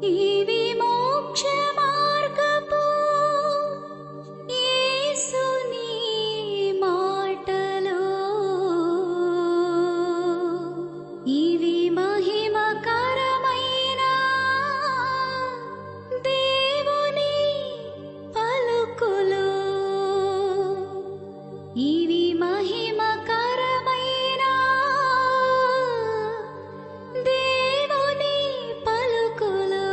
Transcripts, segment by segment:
ఇవి మోక్ష మార్గపు యేసుని మాటలు, ఇవి మహిమకరమైన దేవుని పలుకులు, ఇవి మహిమకరమైన దేవుని పలుకులు.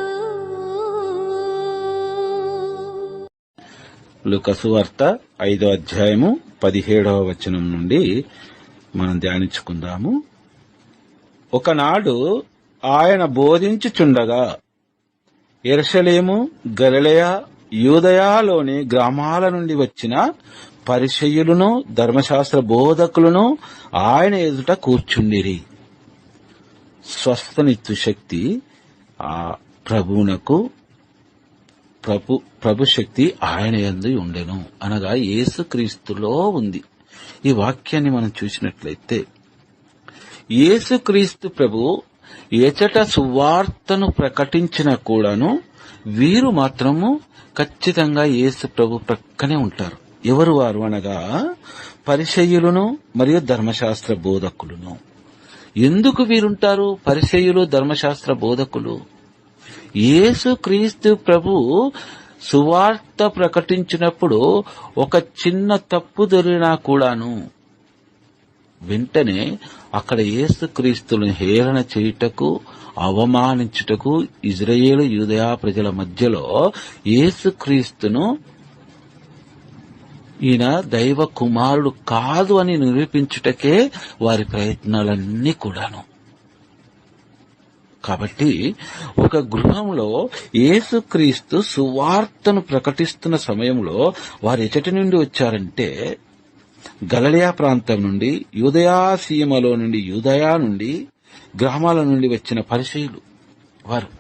లూకా సువార్త 5వ అధ్యాయము 17వ వచనం నుండి మనం ధ్యానించుకుందాము. ఒకనాడు ఆయన బోధించుచుండగా యెరూషలేము, గలిలయ, యూదయలోని గ్రామాల నుండి వచ్చిన పరిసయ్యులను ధర్మశాస్త్ర బోధకులను ఆయన ఎదుట కూర్చుండిరి. స్వస్థనిత్తు శక్తి ఆ ప్రభువునకు ప్రభు శక్తి ఆయన యందు ఉండెను, అనగా యేసుక్రీస్తులో ఉంది. ఈ వాక్యాన్ని మనం చూసినట్లయితే యేసుక్రీస్తు ప్రభు ఎచట సువార్తను ప్రకటించిన కూడాను వీరు మాత్రము ఖచ్చితంగా యేసు ప్రభు ప్రక్కనే ఉంటారు. ఎవరు వారు అనగా పరిసయ్యులను మరియు ధర్మశాస్త్ర బోధకులను. ఎందుకు వీరుంటారు పరిసయ్యులు, ధర్మశాస్త్ర బోధకులు? యేసుక్రీస్తు ప్రభు సువార్త ప్రకటించినప్పుడు ఒక చిన్న తప్పు దొరికినా కూడాను వెంటనే అక్కడ యేసుక్రీస్తును హేళన చేయుటకు, అవమానించుటకు ఇజ్రాయేలు, యూదయ ప్రజల మధ్యలో యేసుక్రీస్తును ఈయన దైవ కుమారుడు కాదు అని నిరూపించుటకే వారి ప్రయత్నాలన్నీ కూడాను. కాబట్టి ఒక గృహంలో యేసుక్రీస్తు సువార్తను ప్రకటిస్తున్న సమయంలో వారు ఎచటి నుండి వచ్చారంటే గలిలయ ప్రాంతం నుండి, యూదయా సీమలో నుండి, యూదయా నుండి, గ్రామాల నుండి వచ్చిన పరిసయ్యులు వారు.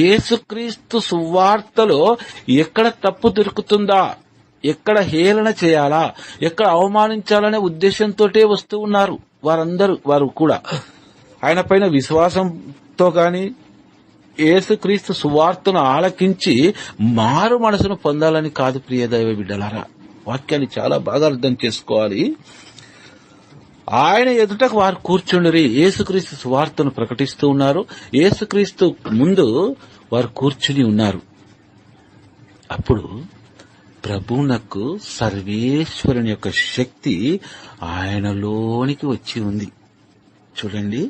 యేసుక్రీస్తు సువార్తలో ఎక్కడ తప్పు దొరుకుతుందా, ఎక్కడ హేళన చేయాలా, ఎక్కడ అవమానించాలనే ఉద్దేశంతోటే వస్తూ ఉన్నారు వారు కూడా. ఆయన పైన విశ్వాసంతో గాని యేసుక్రీస్తు సువార్తను ఆలకించి మారు మనసును పొందాలని కాదు. ప్రియ దైవ బిడ్డలారా, వాక్యాన్ని చాలా బాగా అర్థం చేసుకోవాలి. ఆయన ఎదుటకు వారు కూర్చుండిరి. యేసుక్రీస్తు సువార్తను ప్రకటిస్తూ ఉన్నారు. యేసుక్రీస్తు ముందు వారు కూర్చుని ఉన్నారు. అప్పుడు ప్రభువునకు సర్వేశ్వరుని యొక్క శక్తి ఆయనలోనికి వచ్చి ఉంది. చూడండి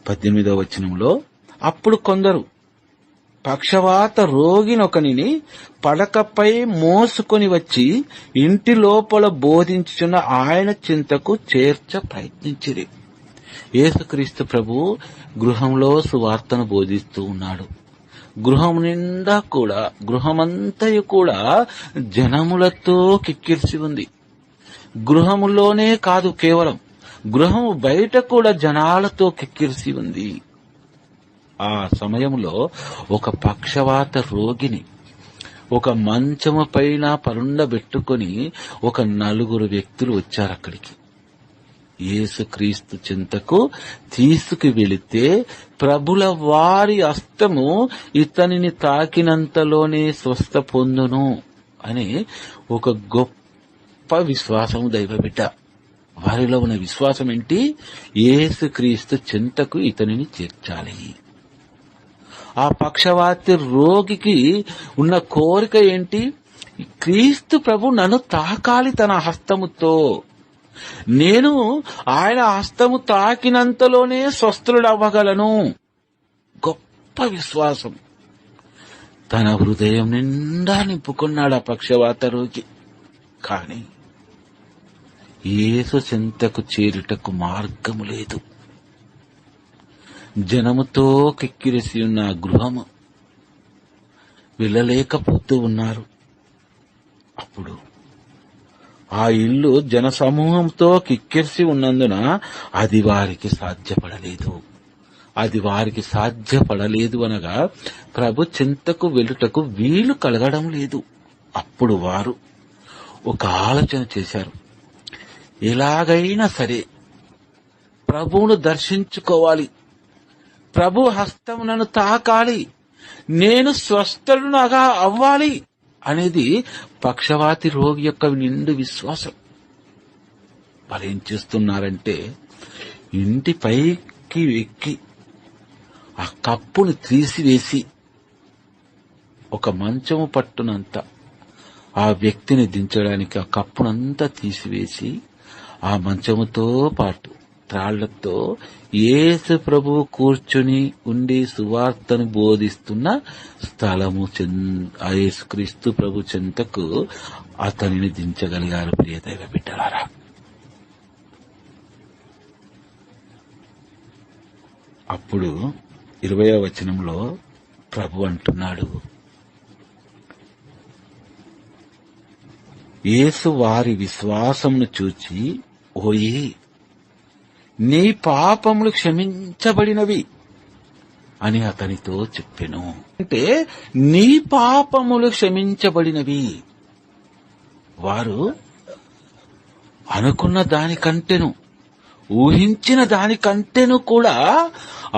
18వ వచనంలో, అప్పుడు కొందరు పక్షవాత రోగినొకనిని పడకపై మోసుకొని వచ్చి ఇంటి లోపల బోధించుచున్న ఆయన చింతకు చేర్చ ప్రయత్నించిరి. యేసుక్రీస్తు ప్రభు గృహంలో సువార్తను బోధిస్తూ ఉన్నాడు. గృహం నిండా కూడా, గృహమంతయు కూడా జనములతో కిక్కిరిసి ఉంది. గృహములోనే కాదు, కేవలం గృహము బయట కూడా జనాలతో కిక్కిరిసి ఉంది. ఆ సమయంలో ఒక పక్షవాత రోగిని ఒక మంచము పైన పరుండబెట్టుకుని ఒక 4 వ్యక్తులు వచ్చారు అక్కడికి. యేసుక్రీస్తు చింతకు తీసుకు వెళితే ప్రభుల వారి హస్తము ఇతనిని తాకినంతలోనే స్వస్థ పొందును అని ఒక గొప్ప విశ్వాసము దైవబిడ్డ. వారిలో ఉన్న విశ్వాసం ఏంటి? యేసుక్రీస్తు చింతకు ఇతనిని చేర్చాలి. ఆ పక్షవాతి రోగికి ఉన్న కోరిక ఏంటి? క్రీస్తు ప్రభు నన్ను తాకాలి తన హస్తముతో, నేను ఆయన హస్తము తాకినంతలోనే స్వస్థుడవ్వగలను. గొప్ప విశ్వాసం తన హృదయం నిండా నింపుకున్నాడు ఆ పక్షవాత రోగి. కాని యేసు చింతకు చేరుటకు మార్గము లేదు. జనముతో కిక్కిరిసి ఉన్న గృహము వెళ్ళలేకపోతూ ఉన్నారు. అప్పుడు ఆ ఇల్లు జనసమూహంతో కిక్కిరిసి ఉన్నందున అది వారికి సాధ్యపడలేదు అనగా ప్రభు చింతకు వెళ్ళుటకు వీలు కలగడం లేదు. అప్పుడు వారు ఒక ఆలోచన చేశారు. ఎలాగైనా సరే ప్రభువును దర్శించుకోవాలి, ప్రభు హస్తం నన్ను తాకాలి, నేను స్వస్థుడునగా అవ్వాలి అనేది పక్షవాతి రోగి యొక్క నిండు విశ్వాసం. వారేం చేస్తున్నారంటే ఇంటి పైకి ఎక్కి ఆ కప్పును తీసివేసి ఒక మంచము పట్టునంత ఆ వ్యక్తిని దించడానికి ఆ కప్పునంతా తీసివేసి ఆ మంచముతో పాటు త్రాళ్లతో యేసు ప్రభువు కూర్చుని ఉండి సువార్తను బోధిస్తున్న స్థలము ఆ యేసుక్రీస్తు ప్రభు చెంతకు అతనిని దించగలిగారు. ప్రియ దైవ బిడ్డలారా, అప్పుడు 20వ వచనంలో ప్రభు అంటున్నాడు, యేసు వారి విశ్వాసమును చూచి, ఓయి నీ పాపములు క్షమించబడినవి అని అతనితో చెప్పెను. అంటే నీ పాపములు క్షమించబడినవి. వారు అనుకున్న దానికంటేను, ఊహించిన దానికంటేను కూడా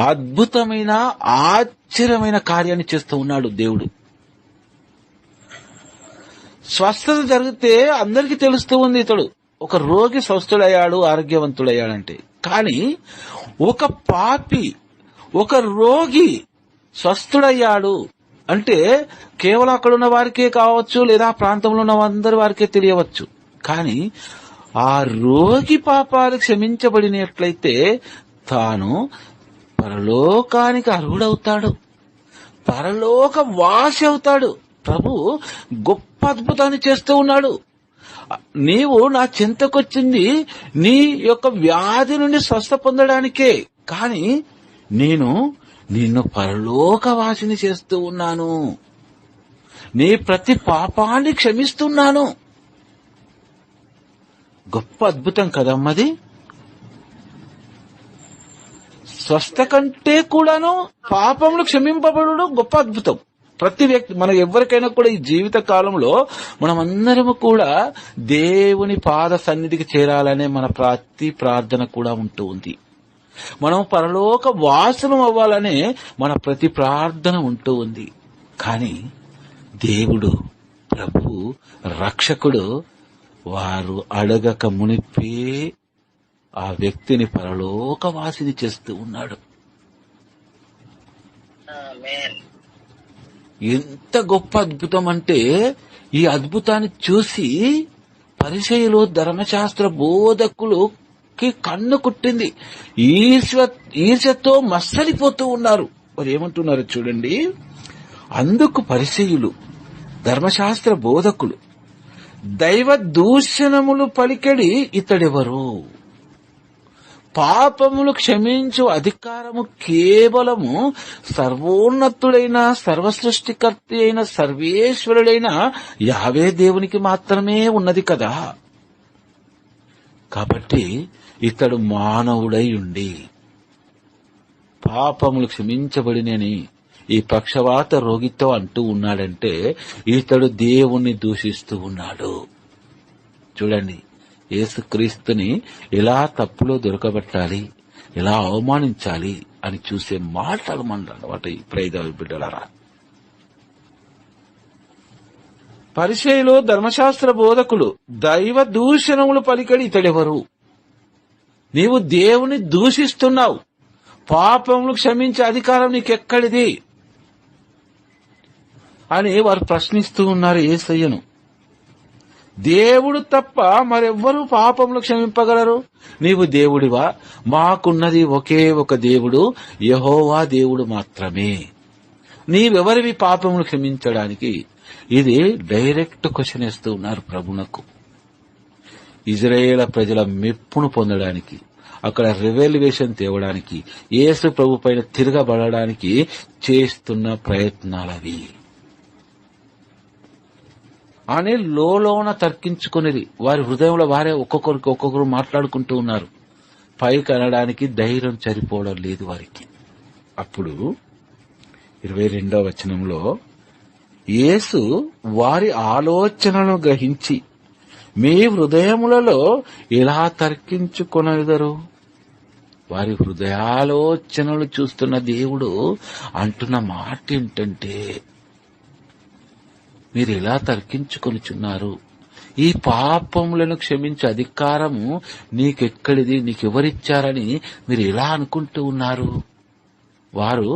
అద్భుతమైన ఆశ్చర్యమైన కార్యాన్ని చేస్తూ ఉన్నాడు దేవుడు. స్వస్థత జరిగితే అందరికీ తెలుస్తూ ఉంది, ఇతడు ఒక రోగి స్వస్థుడయ్యాడు, ఆరోగ్యవంతుడయ్యాడంటే. కానీ ఒక పాపి, ఒక రోగి స్వస్థుడయ్యాడు అంటే కేవలం అక్కడ ఉన్న వారికే కావచ్చు, లేదా ఆ ప్రాంతంలో ఉన్న అందరి వారికే తెలియవచ్చు. కానీ ఆ రోగి పాపాలు క్షమించబడినట్లయితే తాను పరలోకానికి అర్హుడవుతాడు, పరలోక వాసి అవుతాడు. ప్రభు గొప్ప అద్భుతాన్ని చేస్తూ ఉన్నాడు. నీవు నా చెంతకొచ్చింది నీ యొక్క వ్యాధి నుండి స్వస్థ పొందడానికే, కానీ నేను నిన్ను పరలోకవాసిని చేస్తూ ఉన్నాను, నీ ప్రతి పాపాన్ని క్షమిస్తున్నాను. గొప్ప అద్భుతం కదమ్మది. స్వస్థ కంటే కూడాను పాపములు క్షమింపబడు గొప్ప అద్భుతం. ప్రతి వ్యక్తి, మన ఎవరికైనా కూడా ఈ జీవిత కాలంలో మనమందరము కూడా దేవుని పాద సన్నిధికి చేరాలనే మన ప్రతి ప్రార్థన కూడా ఉంటూ ఉంది. మనం పరలోక వాసనం అవ్వాలనే మన ప్రతి ప్రార్థన ఉంటూ ఉంది. కానీ దేవుడు, ప్రభు, రక్షకుడు వారు అడగక మునిపే ఆ వ్యక్తిని పరలోక వాసిని చేస్తూ ఉన్నాడు. ఎంత గొప్ప అద్భుతం అంటే, ఈ అద్భుతాన్ని చూసి పరిసయ్యులు, ధర్మశాస్త్ర బోధకులకి కన్ను కుట్టింది. ఈర్ష్యతో మස්සలిపోతూ ఉన్నారు. వారు ఏమంటున్నారు చూడండి. అందుకు పరిసయ్యులు, ధర్మశాస్త్ర బోధకులు, దైవ దూషణములు పలికెడి ఇతడెవరు? పాపములు క్షమించు అధికారము కేవలము సర్వోన్నతుడైన, సర్వసృష్టికర్త అయిన, సర్వేశ్వరుడైన యావే దేవునికి మాత్రమే ఉన్నది కదా. కాబట్టి ఇతడు మానవుడై ఉండి పాపములు క్షమించబడినని ఈ పక్షవాత రోగితో అంటూ ఉన్నాడంటే ఇతడు దేవుణ్ణి దూషిస్తూ ఉన్నాడు. చూడండి, యేసుక్రీస్తుని ఎలా తప్పులో దొరకబెట్టాలి, ఎలా అవమానించాలి అని చూసే మాటలు అన్నమాట ఈ ప్రైదవ బిడ్డలారా. పరిసయ్యులు, ధర్మశాస్త్ర బోధకులు దైవ దూషణములు పలికడి ఇతడెవరు? నీవు దేవుని దూషిస్తున్నావు, పాపములు క్షమించే అధికారం నీకెక్కడిది అని వారు ప్రశ్నిస్తూ ఉన్నారు యేసయ్యను. దేవుడు తప్ప మరెవ్వరూ పాపములు క్షమింపగలరు? నీవు దేవుడివా? మాకున్నది ఒకే ఒక దేవుడు, యెహోవా దేవుడు మాత్రమే. నీవెవరివి పాపములు క్షమించడానికి? ఇది డైరెక్ట్ క్వశ్చన్ వేస్తూ ఉన్నారు ప్రభునకు. ఇజ్రాయేల్ ప్రజల మెప్పును పొందడానికి, అక్కడ రివెల్యువేషన్ తేవడానికి, యేసు ప్రభు పైన తిరగబడడానికి చేస్తున్న ప్రయత్నాలవి అని లోన తర్కించుకునేది. వారి హృదయంలో వారే ఒక్కొక్కరు మాట్లాడుకుంటూ ఉన్నారు. పైకి అనడానికి ధైర్యం సరిపోవడం లేదు వారికి. అప్పుడు 22వ వచనంలో యేసు వారి ఆలోచనలను గ్రహించి, మీ హృదయములలో ఎలా తర్కించుకొనెదరు? వారి హృదయాలోచనలు చూస్తున్న దేవుడు అంటున్న మాట ఏంటంటే, మీరు ఎలా తర్కించుకొనుచున్నారు? ఈ పాపములను క్షమించే అధికారము నీకెక్కడిది, నీకెవరిచ్చారని మీరు ఎలా అనుకుంటూ ఉన్నారు? వారు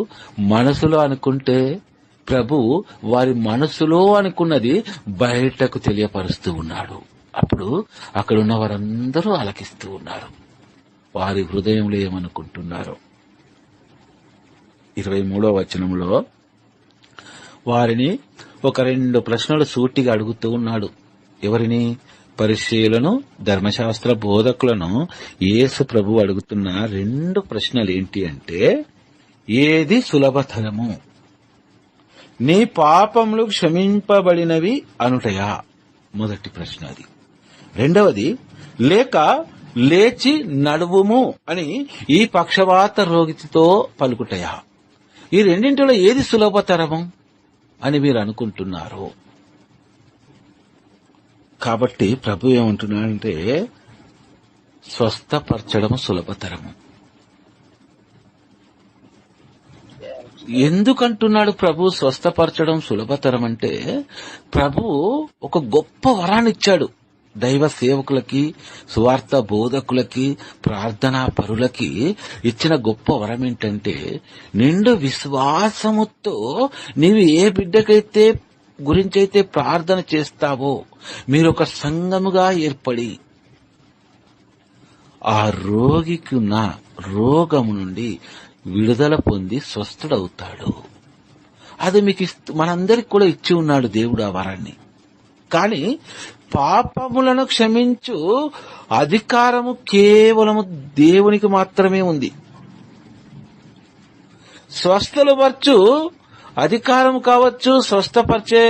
మనసులో అనుకుంటే ప్రభు వారి మనసులో అనుకున్నది బయటకు తెలియపరుస్తూ ఉన్నాడు. అప్పుడు అక్కడున్న వారందరూ ఆలకిస్తూ ఉన్నారు. వారి హృదయంలో ఏమనుకుంటున్నారు? 23వ వచనంలో వారిని ఒక 2 ప్రశ్నలు సూటిగా అడుగుతూ ఉన్నాడు. ఎవరిని? పరిసయ్యులను, ధర్మశాస్త్ర బోధకులను యేసు ప్రభు అడుగుతున్న 2 ప్రశ్నలు ఏంటి అంటే, ఏది సులభతరము? నీ పాపములు క్షమింపబడినవి అనుటయా? మొదటి ప్రశ్న అది. రెండవది, లేక లేచి నడువుము అని ఈ పక్షవాత రోగితో పలుకుటయా? ఈ రెండింటిలో ఏది సులభతరము అని మీరు అనుకుంటున్నారు? కాబట్టి ప్రభు ఏమంటున్నాడంటే, స్వస్థపరచడం సులభతరము. ఎందుకంటున్నాడు ప్రభు స్వస్థపరచడం సులభతరం అంటే, ప్రభు ఒక గొప్ప వరాన్ని ఇచ్చాడు దైవ సేవకులకి, సువార్త బోధకులకి, ప్రార్థనా పరులకి ఇచ్చిన గొప్ప వరం ఏంటంటే, నిండు విశ్వాసముతో నీవు ఏ బిడ్డకైతే గురించైతే ప్రార్థన చేస్తావో మీరు ఒక సంఘముగా ఏర్పడి ఆ రోగికి ఉన్న రోగము నుండి విడుదల పొంది స్వస్థుడవుతాడు. అది మీకు మనందరికి కూడా ఇచ్చి ఉన్నాడు దేవుడు ఆ వరాన్ని. కానీ పాపములను క్షమించు అధికారము కేవలము దేవునికి మాత్రమే ఉంది. స్వస్థలపరచు అధికారం కావచ్చు, స్వస్థపరిచే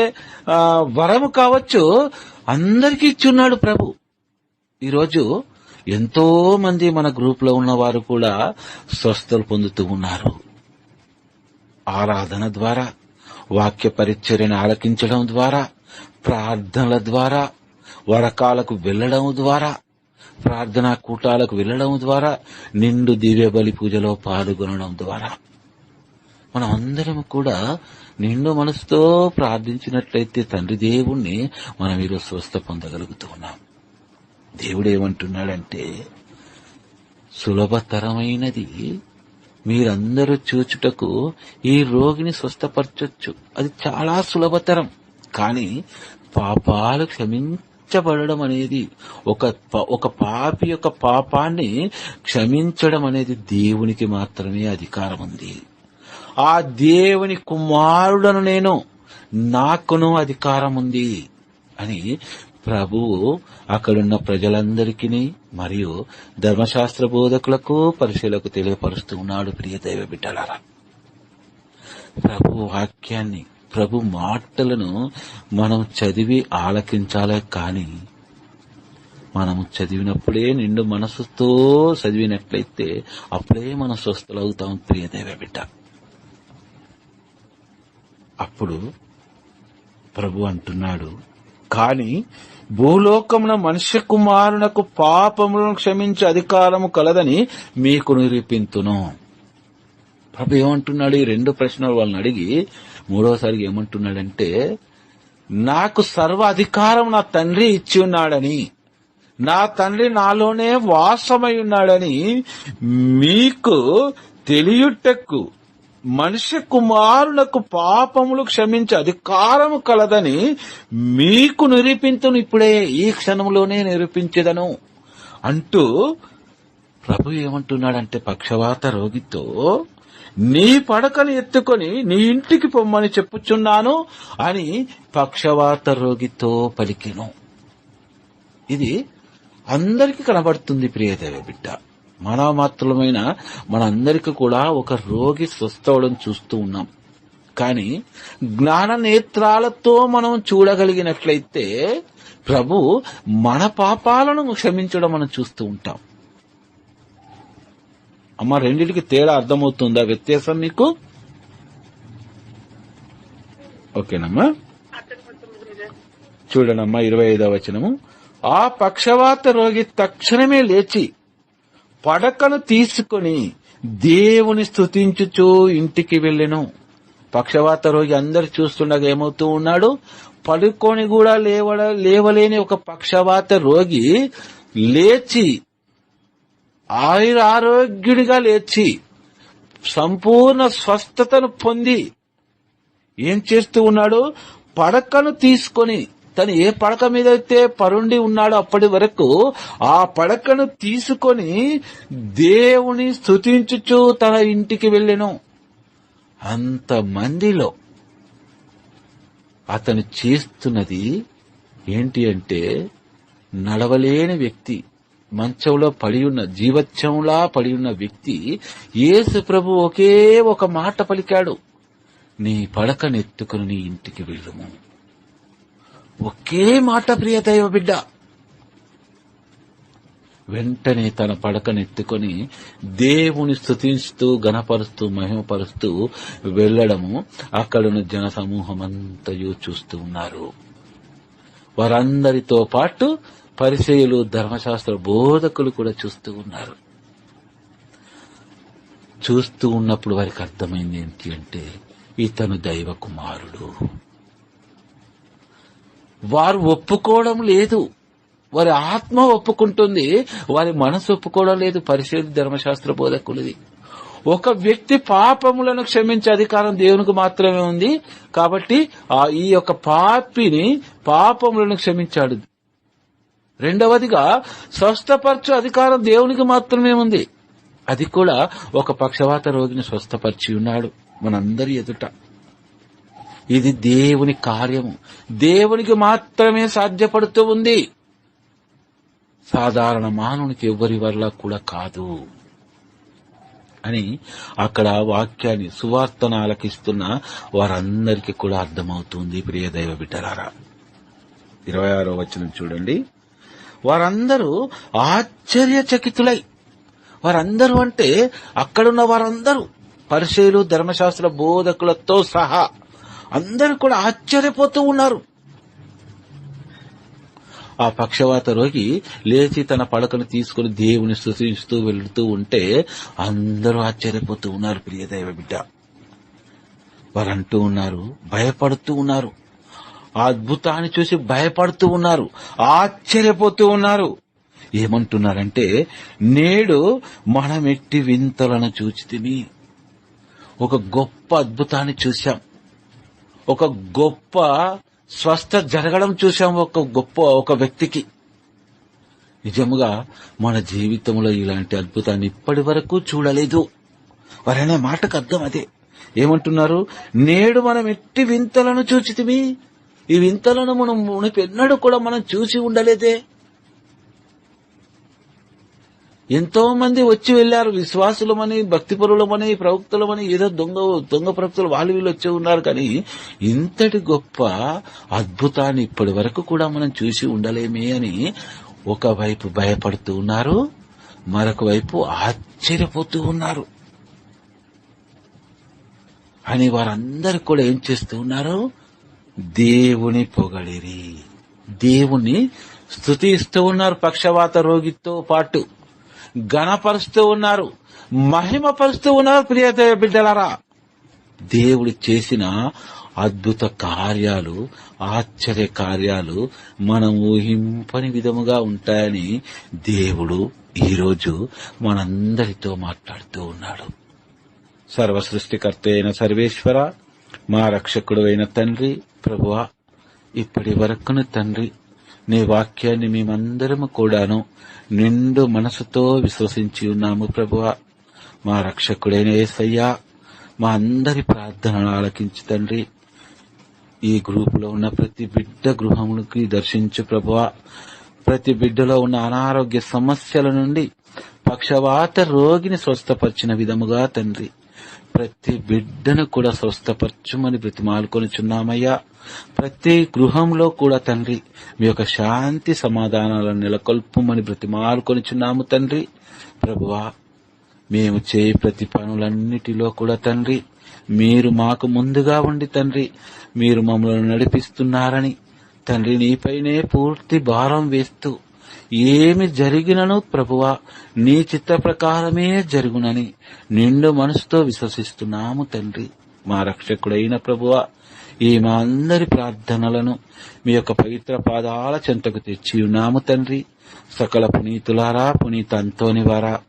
వరము కావచ్చు, అందరికీ ఇచ్చున్నాడు ప్రభు. ఈరోజు ఎంతో మంది మన గ్రూప్ లో ఉన్నవారు కూడా స్వస్థలు పొందుతూ ఉన్నారు. ఆరాధన ద్వారా, వాక్య పరిచర్యను ఆలకించడం ద్వారా, ప్రార్థనల ద్వారా, వరకాలకు వెళ్లడం ద్వారా, ప్రార్థనా కూటాలకు వెళ్లడం ద్వారా, నిండు దివ్య బలి పూజలో పాల్గొనడం ద్వారా మనం అందరం కూడా నిండు మనసుతో ప్రార్థించినట్లయితే తండ్రి దేవుణ్ణి మనం ఈరోజు స్వస్థ పొందగలుగుతూ ఉన్నాం. దేవుడు ఏమంటున్నాడంటే, సులభతరమైనది మీరందరూ చూచుటకు ఈ రోగిని స్వస్థపరచొచ్చు. అది చాలా సులభతరం. కానీ పాపాలు క్షమించబడడం అనేది, ఒక పాపి యొక్క పాపాన్ని క్షమించడం అనేది దేవునికి మాత్రమే అధికారం ఉంది. ఆ దేవుని కుమారుడను నేను, నాకును అధికారం ఉంది అని ప్రభువు అక్కడున్న ప్రజలందరికీ మరియు ధర్మశాస్త్ర బోధకులకు, పరిశీలకు తెలియపరుస్తూ ఉన్నాడు. ప్రియ దైవ బిడ్డలారా, ప్రభు వాక్యాన్ని, ప్రభు మాటలను మనం చదివి ఆలకించాలే కానీ, మనం చదివినప్పుడే నిండు మనసుతో చదివినట్లయితే అప్పుడే మనం స్వస్థలవుతాం. ప్రియ దైవ బిడ్డ, అప్పుడు ప్రభు అంటున్నాడు, కాని భూలోకమున మనుష్య కుమారునకు పాపములను క్షమించే అధికారము కలదని మీకు నిరూపింతును. ప్రభు ఏమంటున్నాడు? ఈ 2 ప్రశ్నలు వాళ్ళని అడిగి మూడోసారికి ఏమంటున్నాడంటే, నాకు సర్వ అధికారం నా తండ్రి ఇచ్చి ఉన్నాడని, నా తండ్రి నాలోనే వాసమై ఉన్నాడని మీకు తెలియుటకు మనుష్య కుమారులకు పాపములు క్షమించే అధికారము కలదని మీకు నిరూపించును, ఇప్పుడే ఈ క్షణంలోనే నిరూపించేదను అంటూ ప్రభు ఏమంటున్నాడంటే, పక్షవాత రోగితో నీ పడకను ఎత్తుకొని నీ ఇంటికి పొమ్మని చెప్పుచున్నాను అని పక్షవాత రోగితో పలికెను. ఇది అందరికీ కనబడుతుంది. ప్రియదేవ బిడ్డ, మన మాత్రమైన మనందరికీ కూడా ఒక రోగి స్వస్థవడం చూస్తూ ఉన్నాం. కానీ జ్ఞాన నేత్రాలతో మనం చూడగలిగినట్లయితే ప్రభు మన పాపాలను క్షమించడం మనం చూస్తూ ఉంటాం. అమ్మ, రెండింటికి తేడా అర్థమవుతుందా? వ్యత్యాసం మీకు ఓకేనమ్మా? చూడనమ్మా, 25వ వచనము. ఆ పక్షవాత రోగి తక్షణమే లేచి పడకను తీసుకొని దేవుని స్తుతించుచూ ఇంటికి వెళ్ళెను. పక్షవాత రోగి అందరు చూస్తుండగా ఏమవుతూ ఉన్నాడు? పడుకొని కూడా లేవలేని ఒక పక్షవాత రోగి లేచి ఆరోగ్యుడిగా లేచి సంపూర్ణ స్వస్థతను పొంది ఏం చేస్తూ ఉన్నాడు? పడకను తీసుకొని, తను ఏ పడక మీద అయితే పరుండి ఉన్నాడో అప్పటి వరకు ఆ పడకను తీసుకొని దేవుని స్తుతించుచూ తన ఇంటికి వెళ్ళెను. అంతమందిలో అతను చేస్తున్నది ఏంటి అంటే, నడవలేని వ్యక్తి, మంచంలో పడి ఉన్న, జీవత్యంలా పడి ఉన్న వ్యక్తి యేసు ప్రభు ఒకే ఒక మాట పలికాడు, నీ పడకనెత్తుకుని నీ ఇంటికి వెళ్ళుము. ఒకే మాట ప్రియ దైవ బిడ్డ. వెంటనే తన పడకనెత్తుకొని దేవుని స్తుతిస్తూ గణపరుస్తూ మహిమపరుస్తూ వెళ్లడము అక్కడున్న జన సమూహం అంతయు చూస్తూ ఉన్నారు. వారందరితో పాటు పరిసయ్యులు, ధర్మశాస్త్ర బోధకులు కూడా చూస్తూ ఉన్నారు. చూస్తూ ఉన్నప్పుడు వారికి అర్థమైంది ఏంటి అంటే, ఇతను దైవ కుమారుడు. వారు ఒప్పుకోవడం లేదు, వారి ఆత్మ ఒప్పుకుంటుంది, వారి మనసు ఒప్పుకోవడం లేదు. పరిశీలి ధర్మశాస్త్ర బోధకులది. ఒక వ్యక్తి పాపములను క్షమించే అధికారం దేవునికి మాత్రమే ఉంది కాబట్టి ఈ యొక్క పాపిని పాపములను క్షమించాడు. రెండవదిగా స్వస్థపరచు అధికారం దేవునికి మాత్రమే ఉంది. అది కూడా ఒక పక్షవాత రోగిని స్వస్థపరిచి ఉన్నాడు మనందరి ఎదుట. ఇది దేవుని కార్యము, దేవునికి మాత్రమే సాధ్యపడుతూ ఉంది. సాధారణ మానవునికి ఎవ్వరి వల్ల కూడా కాదు అని అక్కడ వాక్యాన్ని, సువార్తను ఆలకిస్తున్న వారందరికీ కూడా అర్థమవుతుంది. ప్రియ దైవ బిడ్డలారా, 26వ వచనం చూడండి. వారందరూ ఆశ్చర్యచకితులై, వారందరూ అంటే అక్కడున్న వారందరూ పరిసయ్యులు, ధర్మశాస్త్ర బోధకులతో సహా అందరూ కూడా ఆశ్చర్యపోతూ ఉన్నారు. ఆ పక్షవాత రోగి లేచి తన పడకను తీసుకుని దేవుని స్తుతిస్తూ వెళుతూ ఉంటే అందరూ ఆశ్చర్యపోతూ ఉన్నారు. ప్రియ దైవ బిడ్డ, వారంటూ ఉన్నారు, భయపడుతూ ఉన్నారు. ఆ అద్భుతాన్ని చూసి భయపడుతూ ఉన్నారు, ఆశ్చర్యపోతూ ఉన్నారు. ఏమంటున్నారంటే, నేడు మనమెట్టి వింతలను చూచితిమి. ఒక గొప్ప అద్భుతాన్ని చూశాం, ఒక గొప్ప స్వస్థ జరగడం చూశాం ఒక వ్యక్తికి. నిజముగా మన జీవితంలో ఇలాంటి అద్భుతాన్ని ఇప్పటి వరకు చూడలేదు. వారనే మాటకు అర్థం అదే. ఏమంటున్నారు? నేడు మనం ఎట్టి వింతలను చూచితిమి. ఈ వింతలను మనం మునిపెన్నడూ కూడా మనం చూసి ఉండలేదే. ఎంతో మంది వచ్చి వెళ్లారు, విశ్వాసులమని, భక్తిపరులమని, ప్రవక్తలమని, ఏదో దొంగ ప్రవక్తలు వాళ్ళు వీళ్ళు వచ్చి ఉన్నారు. కానీ ఇంతటి గొప్ప అద్భుతాన్ని ఇప్పటి వరకు కూడా మనం చూసి ఉండలేమే అని ఒకవైపు భయపడుతూ ఉన్నారు, మరొక వైపు ఆశ్చర్యపోతూ ఉన్నారు. అని వారందరూ కూడా ఏం చేస్తూ ఉన్నారు? దేవుని పొగడిరి, దేవుని స్తుతిస్తూ ఉన్నారు. పక్షవాత రోగితో పాటు గణపరుస్తూ ఉన్నారు, మహిమపరుస్తూ ఉన్నారు. ప్రియ బిడ్డలారా, దేవుడు చేసిన అద్భుత కార్యాలు, ఆశ్చర్య కార్యాలు మనం ఊహింపని విధముగా ఉంటాయని దేవుడు ఈరోజు మనందరితో మాట్లాడుతూ ఉన్నాడు. సర్వ సృష్టికర్త అయిన సర్వేశ్వర, మా రక్షకుడు అయిన తండ్రి, ప్రభువా, ఇప్పటి వరకును తండ్రి నీ వాక్యాన్ని మేమందరము కూడాను నిండు మనసుతో విశ్వసించి ఉన్నాము. ప్రభువా, మా రక్షకుడైన యేసయ్యా, మా అందరి ప్రార్థనలు ఆలకించి తండ్రి, ఈ గ్రూపులో ఉన్న ప్రతి బిడ్డ గృహములకి దర్శించు ప్రభువా. ప్రతి బిడ్డలో ఉన్న అనారోగ్య సమస్యల నుండి పక్షవాత రోగిని స్వస్థపరిచిన విధముగా తండ్రి, ప్రతి బిడ్డను కూడా స్వస్థపరచుమని బ్రతిమాలుకొనిచున్నామయ్యా. ప్రతి గృహంలో కూడా తండ్రి మీ యొక్క శాంతి సమాధానాలను నెలకొల్పమని బ్రతిమాలుకొనిచున్నాము తండ్రి. ప్రభువా, మేము చేయి ప్రతి పనులన్నిటిలో కూడా తండ్రి మీరు మాకు ముందుగా ఉండి తండ్రి మీరు మమ్మల్ని నడిపిస్తున్నారని తండ్రి నీపైనే పూర్తి భారం వేస్తూ ఏమి జరిగినను ప్రభువా నీ చిత్త ప్రకారమే జరుగునని నిండు మనసుతో విశ్వసిస్తున్నాము తండ్రి. మా రక్షకుడైన ప్రభువా, ఈ మా అందరి ప్రార్థనలను మీ యొక్క పవిత్ర పాదాల చెంతకు తెచ్చి ఉన్నాము తండ్రి. సకల పునీతులారా, పునీత అంతోని వారా,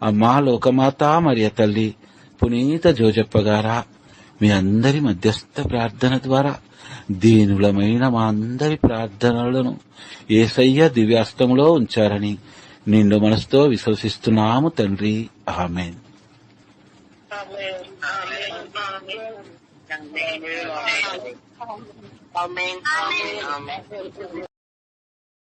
అమ్మా లోకమాత మరియ తల్లి, పునీత జోజప్ప గారా, మీ అందరి మధ్యస్థ ప్రార్థన ద్వారా దీనులమైన మా అందరి ప్రార్థనలను యేసయ్య దివ్యాస్తములో ఉంచారని నిండు మనసుతో విశ్వసిస్తున్నాము తండ్రి. ఆమేన్. Amen. Amen. Amen.